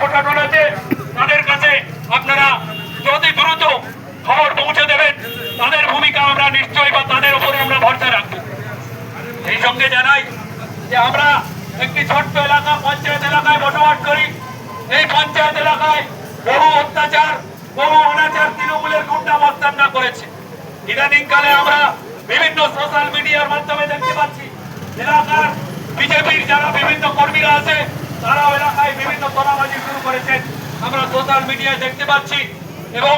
প্রশাসন আছে তাদের কাছে আপনারা যদি দ্রুত খবর পৌঁছে দেবেন, তাদের ভূমিকা আমরা নিশ্চয়ই বা তাদের উপরে আমরা ভরসা রাখবো। এই সঙ্গে জানাই যে আমরা একটি ছোট্ট এলাকা, পঞ্চায়েত এলাকায় বসবাস করি। এই পঞ্চায়েত এলাকায় বহু অত্যাচার, বহু অনাচার তৃণমূলের গুন্ডা মস্তানরা করেছে। ইদানিং কালে আমরা বিভিন্ন সোশ্যাল মিডিয়ার মাধ্যমে দেখতে পাচ্ছি এলাকার বিজেপির যারা বিভিন্ন কর্মীরা আছে তারাও এলাকায় বিভিন্ন তোলাবাজি শুরু করেছেন, আমরা সোশ্যাল মিডিয়ায় দেখতে পাচ্ছি এবং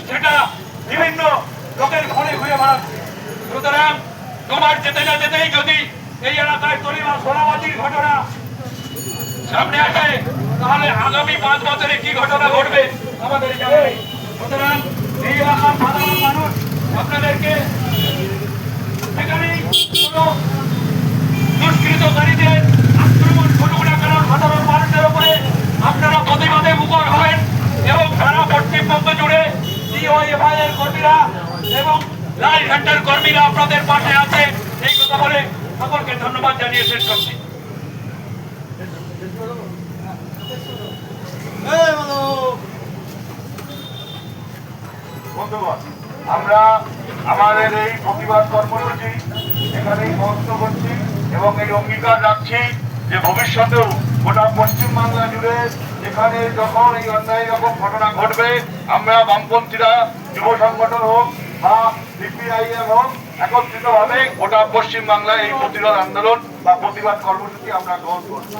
সেটা বিভিন্ন লোকের ঘরে ঘুরে বেড়াচ্ছে। সুতরাং তোমার যেতে না যেতেই যদি এই এলাকায় তোলাবাজির ঘটনা সামনে আসে তাহলে আগামী 5 বছরে কি ঘটনা ঘটবে আমাদের জানা নেই। সুতরাং এই এলাকার সাধারণ মানুষ আপনাদেরকে সেখানেই কোনো দুষ্কৃতকারীদের আক্রমণ ঘটবে না, কারণ সাধারণ মানুষের উপরে আপনারা প্রতিবাদে মুখর হবেন এবং সারা পশ্চিমবঙ্গ জুড়ে ডিওয়াইএফআই এর কর্মীরা এবং লাল ঝান্ডার কর্মীরা আপনাদের পাশে আছে। এই কথা বলে সকলকে ধন্যবাদ জানিয়ে শেষ করছি। ধন্যবাদ। আমরা আমাদের এই প্রতিবাদ কর্মসূচি এখানেই সমাপ্ত করছি এবং এই অঙ্গীকার রাখছি যে ভবিষ্যতেও গোটা পশ্চিমবাংলা জুড়ে এখানে যখন এই অন্যায় রকম ঘটনা ঘটবে, আমরা বামপন্থীরা যুব সংগঠন হোক বা সিপিআইএম হোক একত্রিতভাবে গোটা পশ্চিমবাংলায় এই প্রতিরোধ আন্দোলন বা প্রতিবাদ কর্মসূচি আমরা গ্রহণ করব।